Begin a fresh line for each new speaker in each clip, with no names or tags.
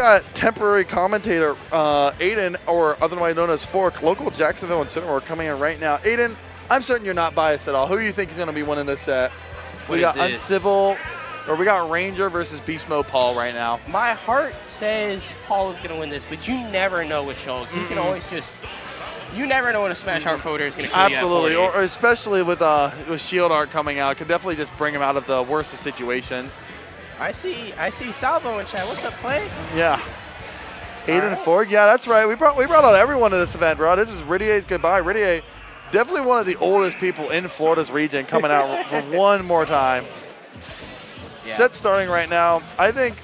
got temporary commentator Aiden, or otherwise known as Fork, local Jacksonville and Cinemark, coming in right now. Aiden, I'm certain you're not biased at all. Who do you think is going to be winning this set? We got Uncivil, or we got Ranger versus BeastModePaul right now.
My heart says Paul is going to win this, but you never know with Shulk. You can always just, you never know when a Smash Art voter is going to kill
Absolutely,
you at 40.
or especially with Shield Art coming out, could definitely just bring him out of the worst of situations.
I see Salvo in chat. What's up, Play?
Yeah. Aiden Fork, yeah, that's right. We brought out everyone to this event, bro. This is Rideae's goodbye. Rideae, definitely one of the oldest people in Florida's region, coming out for one more time. Yeah. Set starting right now. I think,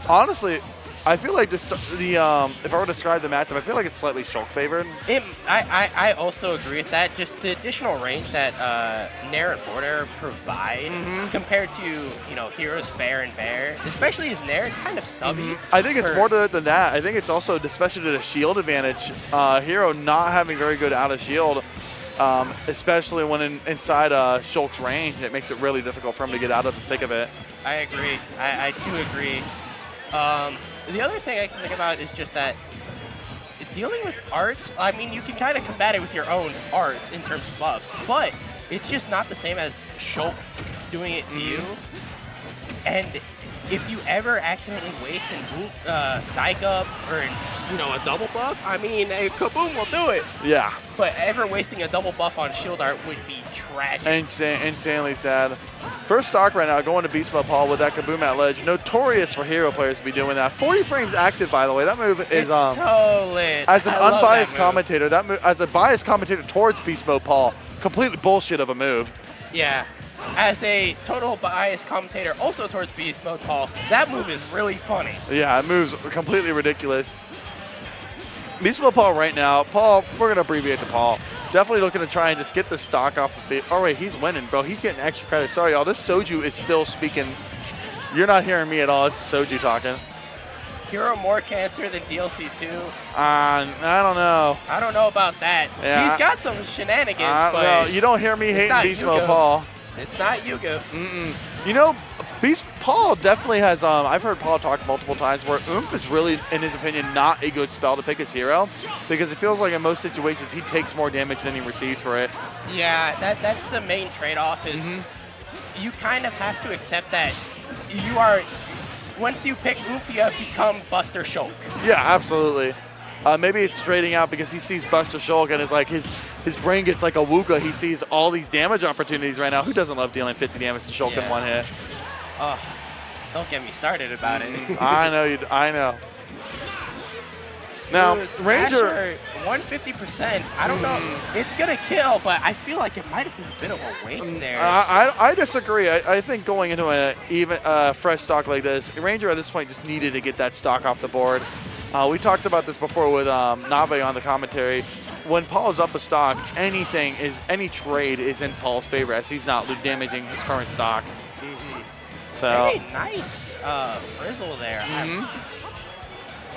honestly, I feel like if I were to describe the matchup, I feel like it's slightly Shulk favored.
I also agree with that. Just the additional range that Nair and Florida provide compared to Heroes Fair and Bear, especially his Nair, it's kind of stubby.
I think it's more to it than that. I think it's also especially to the shield advantage. Hero not having very good out of shield, especially when inside Shulk's range, it makes it really difficult for him to get out of the thick of it.
I agree. I do agree. The other thing I can think about is just that dealing with arts, I mean, you can kind of combat it with your own arts in terms of buffs, but it's just not the same as Shulk doing it to you. And if you ever accidentally waste an Psych Up or a double buff, I mean, a Kaboom will do it.
Yeah.
But ever wasting a double buff on Shield Art would be tragic.
Insanely sad. First stock right now going to BeastModePaul with that Kaboom at ledge. Notorious for Hero players to be doing that. 40 frames active, by the way. That move is
so lit.
As an unbiased commentator, as a biased commentator towards BeastModePaul, completely bullshit of a move.
Yeah. As a total biased commentator also towards BeastModePaul, that move is really funny.
Yeah, it moves completely ridiculous. BeastModePaul right now, Paul, we're going to abbreviate to Paul. Definitely looking to try and just get the stock off the field. Oh, wait, he's winning, bro. He's getting extra credit. Sorry, y'all. This Soju is still speaking. You're not hearing me at all. It's Soju talking.
Hero more cancer than DLC 2?
I don't know.
I don't know about that.
Yeah,
he's got some shenanigans, but
well, you don't hear me hating BeastModePaul.
It's not Yugo.
Paul definitely has, I've heard Paul talk multiple times where Oomph is really, in his opinion, not a good spell to pick as hero because it feels like in most situations he takes more damage than he receives for it.
Yeah, that's the main trade-off is you kind of have to accept that you are, once you pick Oomph, you have become Buster Shulk.
Yeah, absolutely. Maybe it's trading out because he sees Buster Shulk and it's like his brain gets like a Wooga. He sees all these damage opportunities right now. Who doesn't love dealing 50 damage to Shulk in one hit?
Oh, don't get me started about it.
I know. Now, Ranger
150%. I don't know. It's gonna kill, but I feel like it might have been a bit of a waste there.
I disagree. I think going into a fresh stock like this, Ranger at this point just needed to get that stock off the board. We talked about this before with Nave on the commentary. When Paul is up a stock, any trade is in Paul's favor as he's not damaging his current stock. So
very nice frizzle there.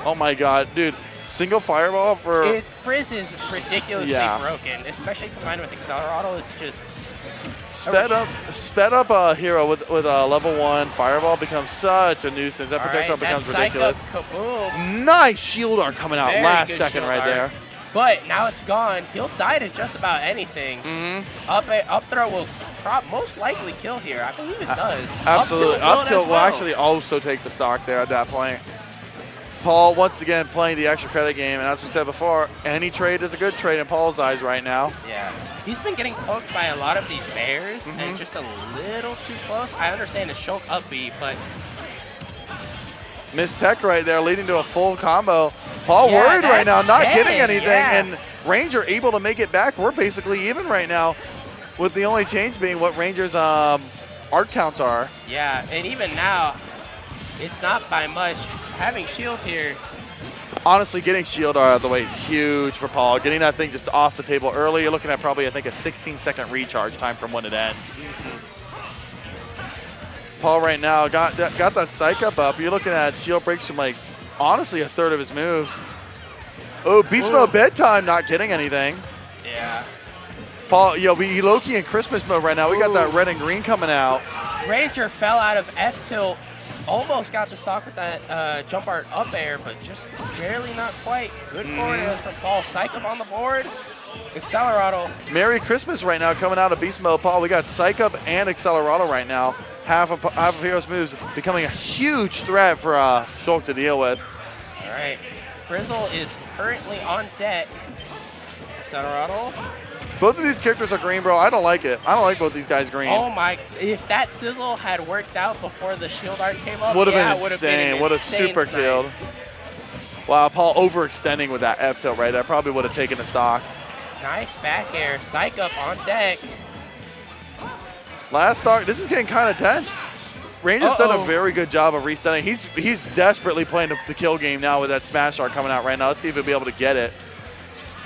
Oh my God, dude! Single fireball for
Frizz is ridiculously broken, especially combined with Accelerado. It's just
sped up a hero with a level 1 fireball becomes such a nuisance. That projectile becomes ridiculous.
Kaboom.
Nice shield art coming out last second right there.
But now it's gone. He'll die to just about anything. Up throw will most likely kill here. I believe it does.
Absolutely. Up tilt will actually also take the stock there at that point. Paul once again playing the extra credit game, and as we said before, any trade is a good trade in Paul's eyes right now.
Yeah, he's been getting poked by a lot of these bears and just a little too close. I understand the Shulk up B, but
missed tech right there, leading to a full combo. Paul worried right now, not getting anything, and Ranger able to make it back. We're basically even right now, with the only change being what Ranger's art counts are.
Yeah, and even now, it's not by much. Having shield here.
Honestly, getting shield out of the way is huge for Paul. Getting that thing just off the table early, you're looking at probably, I think, a 16-second recharge time from when it ends. Paul right now got that Psych Up. You're looking at shield breaks from, like, honestly, a third of his moves. Oh, Beast Mode Bedtime not getting anything.
Yeah.
Paul, we low-key in Christmas mode right now. We got that red and green coming out.
Ranger fell out of F-tilt almost got the stock with that jump art up air, but just barely not quite. Good forward air from Paul. Psych up on the board. Accelerado.
Merry Christmas right now coming out of BeastModePaul. We got Psych Up and Accelerado right now. Half of Hero's moves becoming a huge threat for Shulk to deal with.
All right. Frizzle is currently on deck. Accelerado.
Both of these characters are green, bro. I don't like it. I don't like both these guys green.
Oh my, if that sizzle had worked out before the shield art came up,
would have
yeah,
been insane. Would have super killed. Wow, Paul overextending with that F tilt right there. Probably would have taken the stock.
Nice back air. Psych up on deck.
Last stock. This is getting kind of tense. Ranger's done a very good job of resetting. He's desperately playing the kill game now with that smash art coming out right now. Let's see if he'll be able to get it.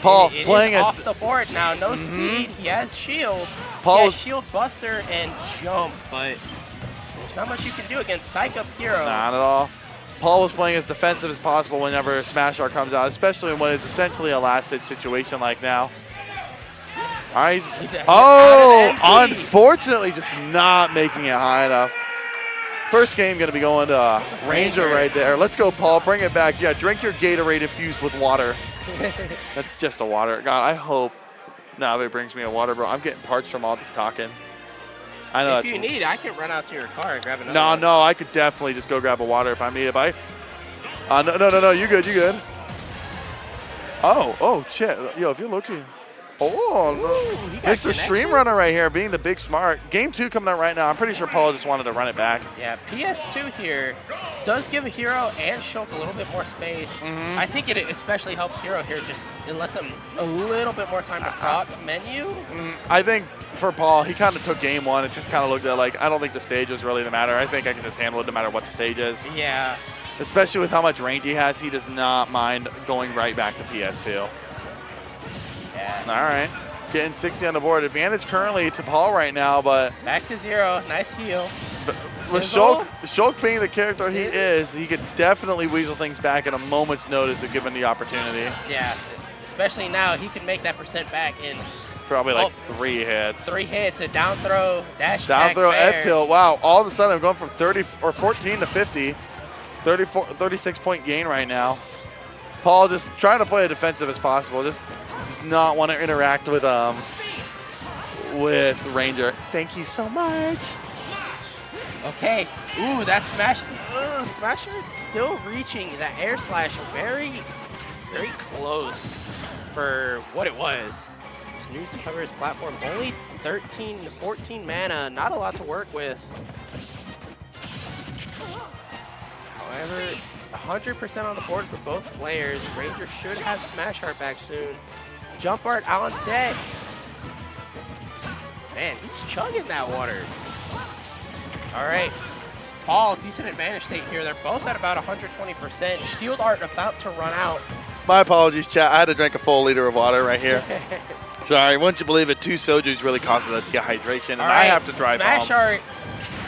Paul
it
playing
is
as
off the board now. No speed. He has shield.
Paul
he has shield buster and jump, but there's not much you can do against Psych Up Hero.
Not at all. Paul was playing as defensive as possible whenever smash art comes out, especially in what is essentially a last hit situation like now. All right. Unfortunately, just not making it high enough. First game going to be going to Ranger right there. Let's go, Paul. Bring it back. Yeah, drink your Gatorade infused with water. That's just a water. God, I hope nobody brings me a water, bro. I'm getting parched from all this talking. I know.
If you need, I can run out to your car and grab another one.
No, I could definitely just go grab a water if I need it. No, you good, you good. Oh, shit. Yo, if you're looking. Mr. Stream Runner right here being the big smart. Game 2 coming out right now. I'm pretty sure Paul just wanted to run it back.
Yeah, PS2 here does give Hero and Shulk a little bit more space. I think it especially helps Hero here. It lets him a little bit more time to proc menu.
I think for Paul, he kind of took game 1 and just kind of looked at like, I don't think the stage was really the matter. I think I can just handle it no matter what the stage is.
Yeah.
Especially with how much range he has, he does not mind going right back to PS2.
Yeah.
All right. Getting 60 on the board. Advantage currently to Paul right now, but
back to 0. Nice heal.
With Shulk being the character he is, he could definitely weasel things back at a moment's notice if given the opportunity.
Yeah. Especially now, he can make that percent back in
probably like 3 hits.
3 hits, a down throw, dash
down
back
throw,
fair.
F tilt. Wow, all of a sudden I'm going from 14 to 50. 36-point gain right now. Paul just trying to play as defensive as possible. Just not want to interact with Ranger. Thank you so much.
Okay. Ooh, that smash. Smasher still reaching that air slash very, very close for what it was. Snooze to cover his platform. Only 13 to 14 mana. Not a lot to work with. However, 100% on the board for both players. Ranger should have Smash Art back soon. Jump Art on deck. Man, he's chugging that water. All right. Paul, decent advantage state here. They're both at about 120%. Shield Art about to run out.
My apologies, chat. I had to drink a full liter of water right here. Sorry, wouldn't you believe it? 2 sojus really causes us to get hydration, and I have to drive
Smash
home.
Art.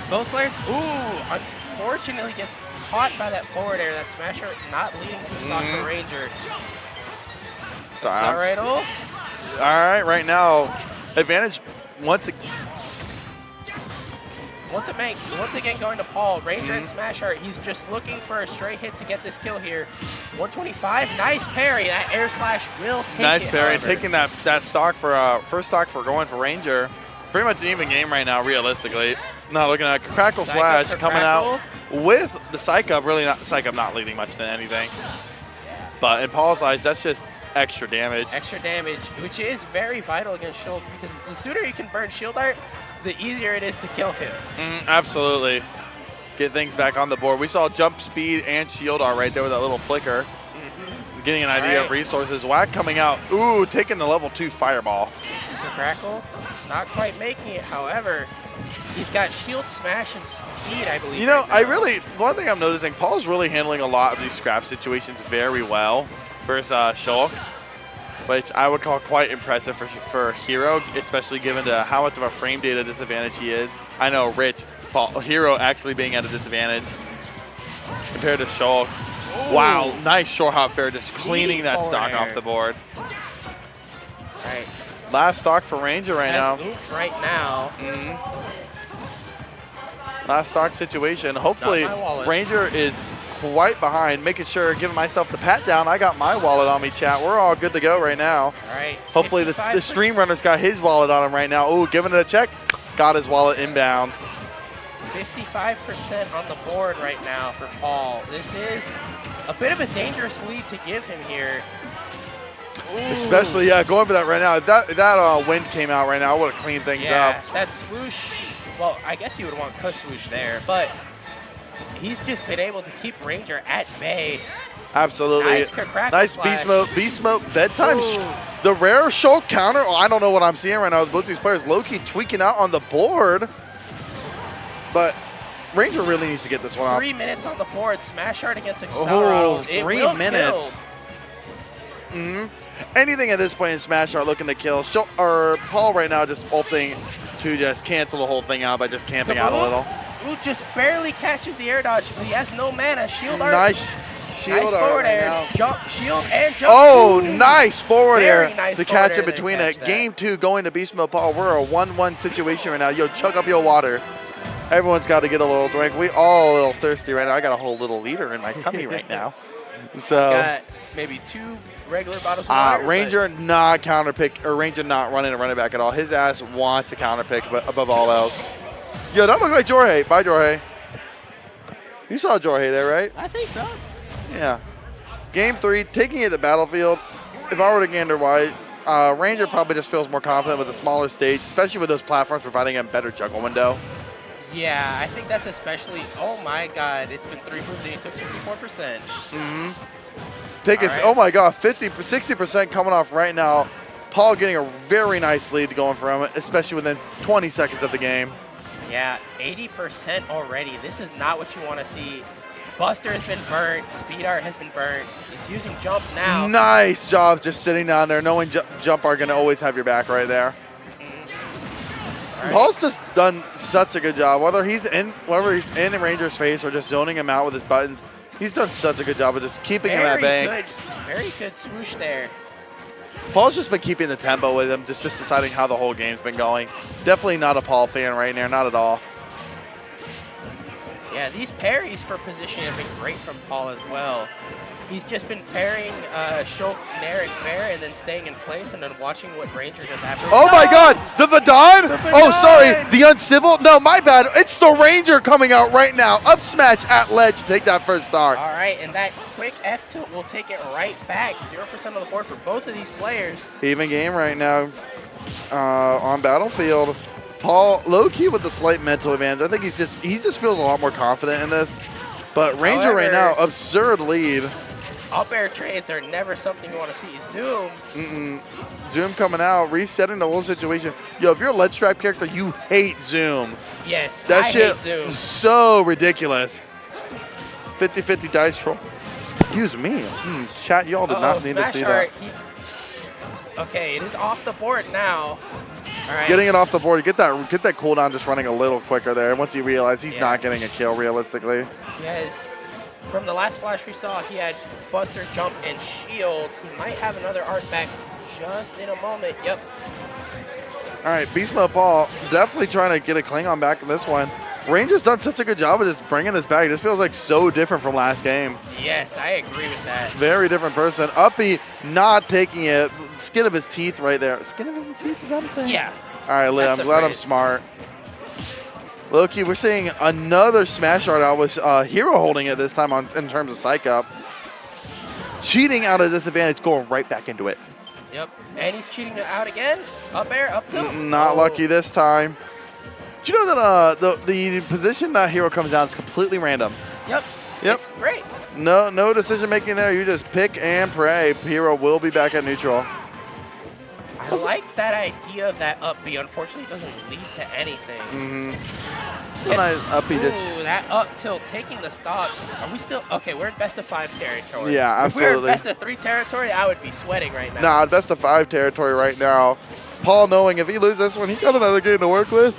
Both players. Ooh, unfortunately gets caught by that forward air. That Smash Art not leading to the stock for Ranger.
Sorry.
All
right, right now, advantage once
again going to Paul. Ranger and Smash Art. He's just looking for a stray hit to get this kill here. 125. Nice parry. That air slash will take
nice
it.
parry.
However.
Taking that stock for first stock for going for Ranger. Pretty much an even game right now, realistically. Not looking at Crackle Slash coming out with the Psych Up. Really not Psych Up not leading much to anything. But in Paul's eyes, that's just extra damage.
Extra damage, which is very vital against Shulk because the sooner you can burn Shield Art, the easier it is to kill him.
Absolutely. Get things back on the board. We saw jump speed and shield art right there with that little flicker. Getting an idea of resources. Whack coming out. Ooh, taking the level 2 fireball.
The Crackle, not quite making it. However, he's got shield smash and speed, I believe.
You know, one thing I'm noticing, Paul's really handling a lot of these scrap situations very well versus Shulk, which I would call quite impressive for Hero, especially given how much of a frame data disadvantage he is. I know Rich, Hero actually being at a disadvantage compared to Shulk. Ooh. Wow, nice short hop fair, just cleaning that stock off the board.
Right.
Last stock for Ranger right now.
Oof right now.
Last stock situation. Hopefully,
Not my wallet.
Ranger is quite behind, making sure, giving myself the pat down. I got my wallet on me, chat. We're all good to go right now.
All right.
Hopefully, the stream runner's got his wallet on him right now. Oh, giving it a check. Got his wallet inbound.
55% on the board right now for Paul. This is a bit of a dangerous lead to give him here. Ooh.
Especially, yeah, going for that right now. If that wind came out right now, I would have cleaned things up.
Yeah, that swoosh. Well, I guess you would want swoosh there, but he's just been able to keep Ranger at bay.
Absolutely.
Nice
Beast Mode bedtime. The rare Shulk counter. Oh, I don't know what I'm seeing right now. Both these players low-key tweaking out on the board. But Ranger really needs to get this one off.
3 minutes on the board. Smash art against Accelerado.
Oh, 3 minutes. Anything at this point in Smash Art looking to kill. Paul right now just ulting to just cancel the whole thing out by just camping out a little.
Ooh, just barely catches the air dodge. He has no mana. Shield art.
Nice shield art
forward
right
air.
now.
Jump, shield, and jump.
Oh, nice forward air
nice
to
forward
catch
air
it between it.
that.
Game 2 going to BeastModePaul. We're a 1-1 situation right now. Yo, chug up your water. Everyone's got to get a little drink. We all a little thirsty right now. I got a whole little liter in my tummy right now. So
got maybe 2 regular bottles of water.
Ranger not counter pick, or Ranger not running a running back at all. His ass wants a counter pick, but above all else. Yo, that looked like Jorge. Bye, Jorge. You saw Jorge there, right?
I think so.
Yeah. Game 3, taking it to the battlefield. If I were to gander why, Ranger probably just feels more confident with a smaller stage, especially with those platforms providing him better juggle window.
Yeah, I think that's especially. Oh my God, it's been 3 moves and he took 54%.
Right. Oh my God, 60% coming off right now. Paul getting a very nice lead going for him, especially within 20 seconds of the game.
Yeah, 80% already. This is not what you want to see. Buster has been burnt. Speed art has been burnt. He's using jump now.
Nice job just sitting down there, knowing jump are going to always have your back right there. Right. Paul's just done such a good job. Whether he's in Ranger's face or just zoning him out with his buttons, he's done such a good job of just keeping him at bay.
Very good swoosh there.
Paul's just been keeping the tempo with him, just deciding how the whole game's been going. Definitely not a Paul fan right now, not at all.
Yeah, these parries for position have been great from Paul as well. He's just been parrying Shulk, Nair, and Fair, and then staying in place, and then watching what Ranger does after.
Oh my God, the Vidon! Oh, sorry, the Uncivil? No, my bad. It's the Ranger coming out right now. Up smash at ledge to take that first star.
All right, and that quick F tilt will take it right back. 0% on the board for both of these players.
Even game right now on Battlefield. Paul, low-key with the slight mental advantage. I think he just feels a lot more confident in this. But Ranger right now, absurd lead.
Up air trades are never something you want to see. Zoom.
Zoom coming out, resetting the whole situation. Yo, if you're a ledge trap character, you hate Zoom.
Yes,
that
I
shit
hate Zoom.
So ridiculous. 50-50 dice roll. Excuse me. Chat, y'all did not need to see that.
Okay, it is off the board now. All right.
Getting it off the board, get that cooldown just running a little quicker there. Once you realize he's not getting a kill realistically.
Yes. From the last flash we saw, he had Buster, Jump, and Shield. He might have another art back just in a moment. Yep.
All right, BeastModePaul definitely trying to get a Klingon back in this one. Ranger's done such a good job of just bringing this back. This feels like so different from last game.
Yes, I agree with that.
Very different person. Uppy not taking it. Skin of his teeth right there. Skin of his teeth, is that a thing?
Yeah.
All right, Lee, I'm glad I'm smart. Loki, we're seeing another smash art out with Hero holding it this time in terms of psych up. Cheating out of disadvantage, going right back into it.
Yep, and he's cheating out again. Up air, up tilt.
Not lucky this time. Do you know that the position that Hero comes down is completely random?
Yep. It's great.
No decision making there. You just pick and pray. Hero will be back at neutral.
I like that idea of that up B. Unfortunately, it doesn't lead to anything.
So nice up B just.
Ooh, that up tilt taking the stock. Are we still okay? We're in best of 5 territory.
Yeah, absolutely.
If we were in best of 3 territory, I would be sweating right now.
Nah, best of 5 territory right now. Paul knowing if he loses this one, he got another game to work with.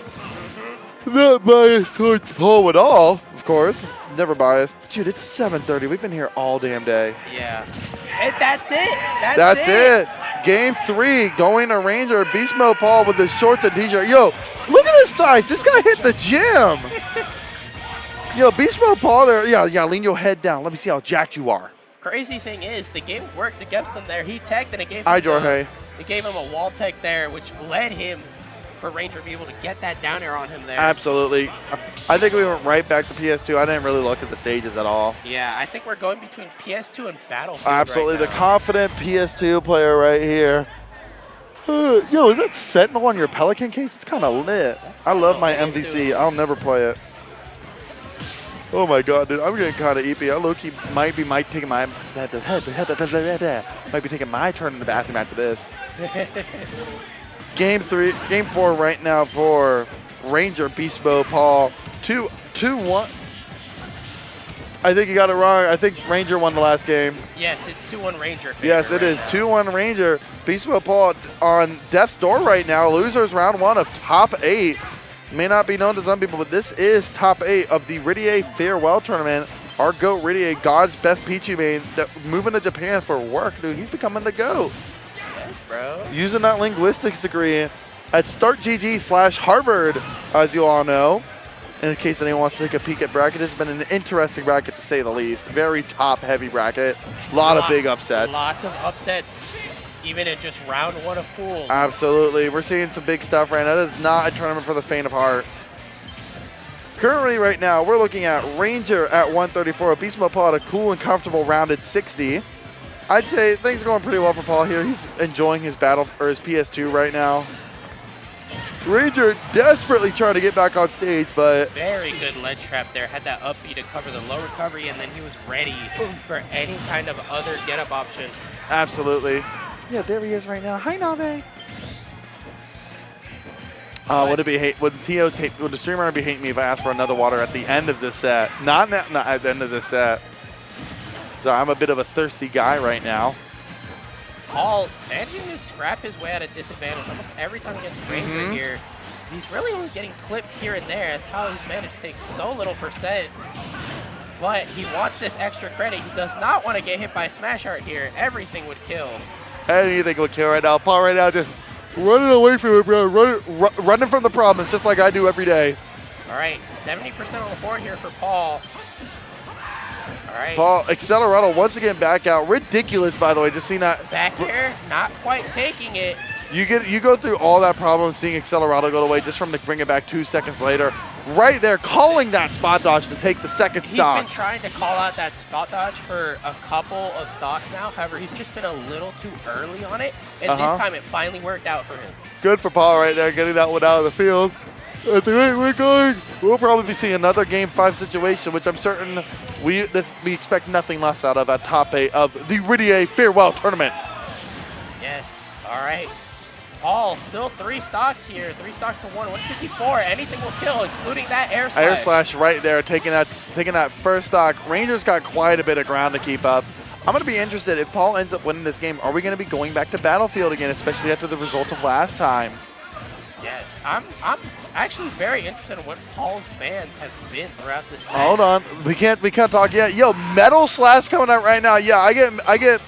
Not biased towards Paul at all, of course. Never biased. Dude, it's 7:30. We've been here all damn day.
Yeah. And that's it.
That's it. Game 3 going to Ranger. BeastModePaul with his shorts and t-shirt. Yo, look at his thighs. This guy hit the gym. Yo, BeastModePaul there. Yeah, lean your head down. Let me see how jacked you are.
Crazy thing is, the game worked against him there. He teched and it gave him
Hi, Jorge.
It gave him a wall tech there, which led him for Ranger to be able to get that down air on him there.
Absolutely. I think we went right back to PS2. I didn't really look at the stages at all.
Yeah, I think we're going between PS2 and Battlefield.
Absolutely.
Right
the confident PS2 player right here. Yo, is that Sentinel on your Pelican case? It's kind of lit. I love my MVC. I'll never play it. Oh my God, dude, I'm getting kind of eepy. I low-key might be taking my turn in the bathroom after this. Game 4 right now for Ranger BeastModePaul. 2-1. I think you got it wrong. I think Ranger won the last game.
Yes, it's 2-1 Ranger.
Yes, it is 2-1 Ranger. BeastModePaul on death's door right now. Losers round 1 of top 8. May not be known to some people, but this is top 8 of the Rideae Farewell Tournament. Our GOAT Rideae, God's best Pichu main, moving to Japan for work, dude. He's becoming the GOAT.
Yes, bro.
Using that linguistics degree at StartGG/Harvard, as you all know. In case anyone wants to take a peek at bracket, it's been an interesting bracket to say the least. Very top-heavy bracket. A lot of big upsets.
Lots of upsets. Even in just round 1 of pools.
Absolutely. We're seeing some big stuff right now. That is not a tournament for the faint of heart. Currently, right now, we're looking at Ranger at 134. BeastModePaul at a cool and comfortable rounded 60. I'd say things are going pretty well for Paul here. He's enjoying his his PS2 right now. Ranger desperately trying to get back on stage, but...
Very good ledge trap there. Had that up B to cover the low recovery, and then he was ready for any kind of other get-up option.
Absolutely. Yeah, there he is right now. Hi, Nave. Would the streamer be hating me if I asked for another water at the end of this set? Not at the end of this set. So I'm a bit of a thirsty guy right now.
Paul managing to scrap his way at a disadvantage almost every time against Ranger here. He's really only getting clipped here and there. That's how he's managed to take so little percent. But he wants this extra credit. He does not want to get hit by a smash art here. Everything would kill.
Anything would kill right now. Paul right now just running away from it, bro. Running from the problems just like I do every day.
All right, 70% on the board here for Paul. All right.
Paul, Accelerato once again back out. Ridiculous, by the way. Just seeing that.
Back air, not quite taking it.
You go through all that problem seeing Accelerato go away just from to bring it back 2 seconds later. Right there, calling that spot dodge to take the second stock.
He's been trying to call out that spot dodge for a couple of stocks now. However, he's just been a little too early on it. And this time it finally worked out for him.
Good for Paul right there, getting that one out of the field. At the rate we're going, we'll probably be seeing another Game 5 situation, which I'm certain we expect nothing less out of at top 8 of the Rideae Farewell Tournament.
Yes, all right. Paul, still 3 stocks here. 3 stocks to 154. Anything will kill, including that air slash.
Air slash right there, taking that first stock. Rangers got quite a bit of ground to keep up. I'm going to be interested if Paul ends up winning this game. Are we going to be going back to Battlefield again, especially after the result of last time?
Yes, I'm actually very interested in what Paul's bans have been throughout this set.
Hold on, we can't talk yet. Yo, Metal Slash coming out right now. Yeah, I get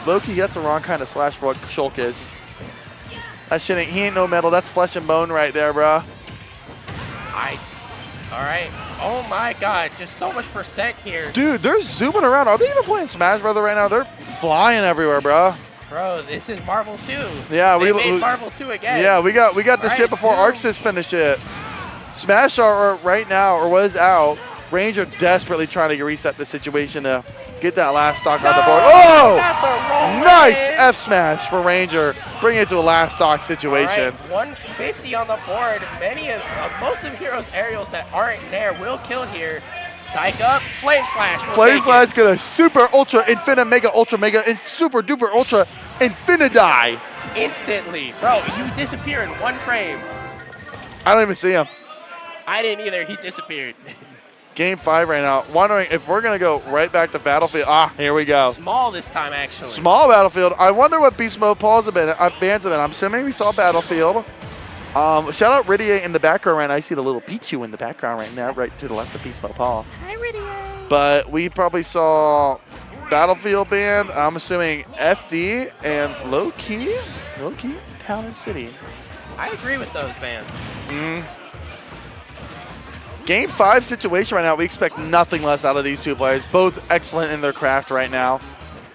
Loki. That's the wrong kind of slash for what Shulk is. That shit he ain't no metal. That's flesh and bone right there, bro.
All right. Oh my God, just so much percent here.
Dude, they're zooming around. Are they even playing Smash Brother right now? They're flying everywhere, bro.
Bro, this is Marvel 2.
Yeah,
we made Marvel 2 again.
Yeah, we got the shit before Arxis finished it. Smash Art right now, or was out. Ranger desperately trying to reset the situation to get that last stock on the board. Oh! Nice F smash for Ranger. Bring it to a last stock situation.
Right, 150 on the board. Most of Hero's aerials that aren't there will kill here. Psych up, Flame Slash.
Flame Slash get a super ultra infinite mega ultra mega and super duper ultra infinity.
Instantly. Bro, you disappear in 1 frame.
I don't even see him.
I didn't either. He disappeared.
Game 5 right now. Wondering if we're going to go right back to Battlefield. Ah, here we go.
Small this time, actually.
Small Battlefield. I wonder what BeastModePaul's bans have been. I'm assuming we saw Battlefield. Shout out Rideae in the background right now. I see the little Pichu in the background right now, right to the left of BeastModePaul.
Hi, Rideae.
But we probably saw Battlefield ban. I'm assuming FD and low-key Town and City.
I agree with those bans.
Game 5 situation right now, we expect nothing less out of these two players. Both excellent in their craft right now.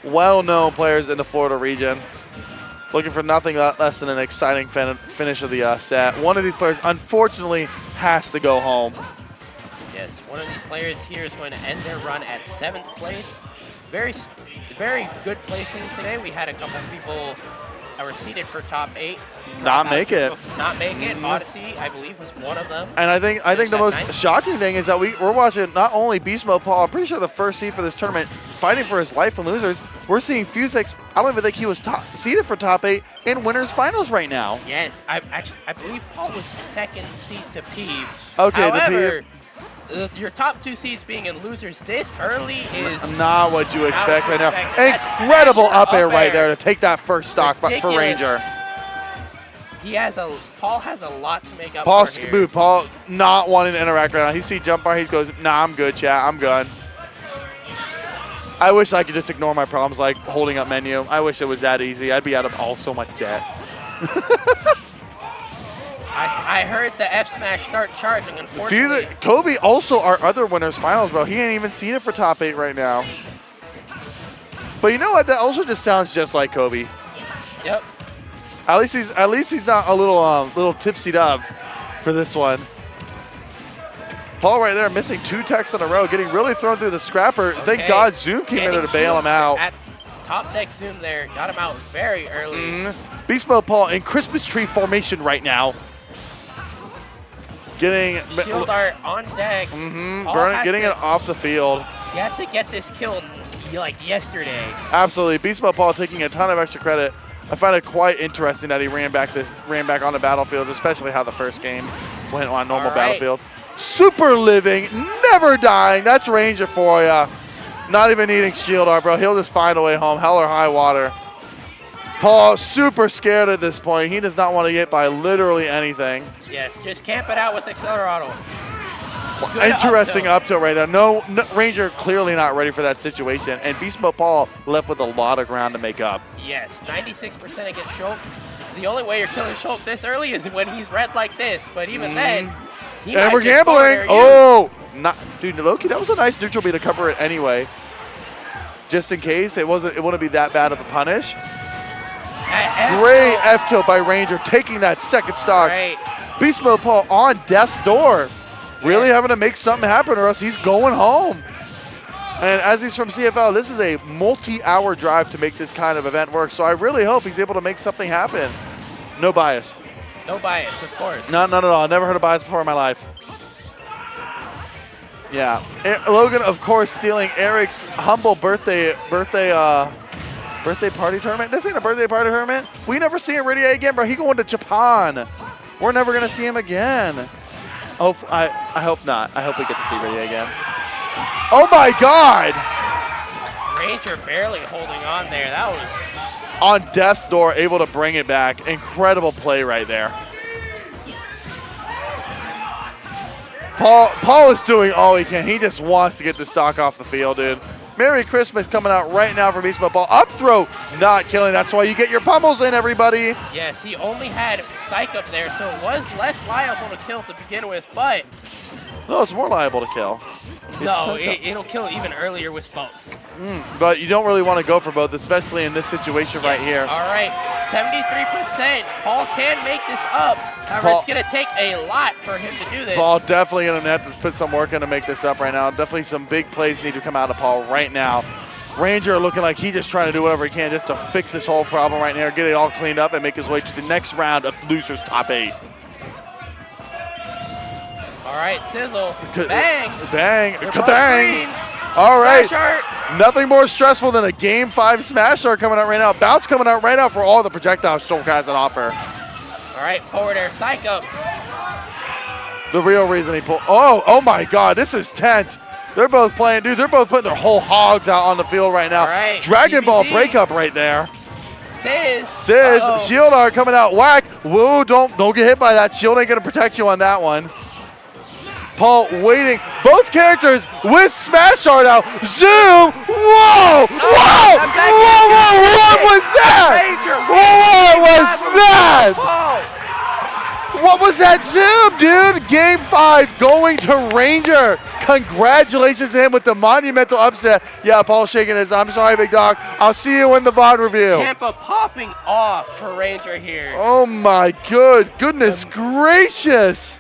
Well-known players in the Florida region. Looking for nothing less than an exciting finish of the set. One of these players, unfortunately, has to go home.
Yes, one of these players here is going to end their run at 7th place. Very good placing today. We had a couple of people that were seeded for top 8.
Not make it.
Not make it. Odyssey, I believe, was one of them.
And I think the most shocking thing is that we're watching not only BeastModePaul, I'm pretty sure the first seed for this tournament, fighting for his life and losers. We're seeing Phuzix. I don't even think he was seeded for top 8 in winners finals right now.
Yes, I believe Paul was 2nd seed to Peeve.
Okay,
however, your top 2 seeds being in losers this early is
not what you expect right now. Incredible up air right there to take that first stock for Ranger.
Paul has a lot to make up for here.
Paul not wanting to interact right now. He sees jump bar, he goes, nah, I'm good, chat, I'm good. I wish I could just ignore my problems like holding up menu. I wish it was that easy. I'd be out of so much debt.
I heard the F smash start charging, unfortunately.
Kobe also our other winners finals, bro. He ain't even seen it for top 8 right now. But you know what? That also just sounds just like Kobe.
Yep.
At least he's not a little tipsied up for this one. Paul right there missing 2 techs in a row, getting really thrown through the scrapper. Okay. Thank God Zoom came in there to bail him out.
At top deck Zoom there, got him out very early.
BeastModePaul in Christmas tree formation right now. Getting
shield art on deck.
Getting it off the field.
He has to get this kill like yesterday.
Absolutely. BeastModePaul taking a ton of extra credit. I find it quite interesting that he ran back on the battlefield, especially how the first game went on normal battlefield. Super living, never dying. That's Ranger for ya. Not even needing shield art, bro. He'll just find a way home, hell or high water. Paul super scared at this point. He does not want to get by literally anything.
Yes, just camp it out with Accelerato.
Interesting up tilt right there. No, Ranger clearly not ready for that situation, and BeastModePaul left with a lot of ground to make up.
Yes, 96% against Shulk. The only way you're killing Shulk this early is when he's red like this, but even then, he
and we're gambling. Oh, dude, Loki, that was a nice neutral B to cover it anyway. Just in case it wouldn't be that bad of a punish. Great F tilt by Ranger, taking that second stock.
Right.
BeastModePaul on death's door. Really having to make something happen or else he's going home. And as he's from CFL, this is a multi-hour drive to make this kind of event work. So I really hope he's able to make something happen. No bias.
No bias, of course.
None at all. Never heard of bias before in my life. Yeah. Logan, of course, stealing Eric's humble birthday party tournament. This ain't a birthday party tournament. We never see Rideae again, bro. He going to Japan. We're never going to see him again. I hope not. I hope we get to see Rideae again. Oh my God!
Ranger barely holding on there. That was
on death's door, able to bring it back. Incredible play right there. Paul is doing all he can. He just wants to get the stock off the field, dude. Merry Christmas coming out right now for BeastModePaul. Up throw, not killing. That's why you get your pummels in, everybody.
Yes, he only had Psych up there, so it was less liable to kill to begin with, but...
No, it's more liable to kill.
No, it'll kill even earlier with both.
But you don't really want to go for both, especially in this situation right here.
All right, 73%. Paul can make this up. However, it's going to take a lot for him to do this.
Paul definitely going to have to put some work in to make this up right now. Definitely some big plays need to come out of Paul right now. Ranger looking like he's just trying to do whatever he can just to fix this whole problem right now, get it all cleaned up, and make his way to the next round of losers top 8.
All right, Sizzle. Bang.
Bang. Kabang. All right. Nothing more stressful than a Game 5 Smash Art coming out right now. Bounce coming out right now for all the projectiles Shulk has on offer.
All right, forward air Psycho.
The real reason he pulled. Oh my God, this is tense. They're both playing, dude. They're both putting their whole hogs out on the field right now.
All right,
Dragon Ball breakup right there.
Sizz.
Shield art coming out. Whack. Whoa, don't get hit by that. Shield ain't going to protect you on that one. Paul waiting. Both characters with Smash Art out. Zoom. Whoa. Whoa. What was that? What was that? What was that zoom, dude? Game 5 going to Ranger. Congratulations to him with the monumental upset. Yeah, Paul shaking his. I'm sorry, big dog. I'll see you in the VOD review.
Tampa popping off for Ranger here.
Oh my goodness gracious.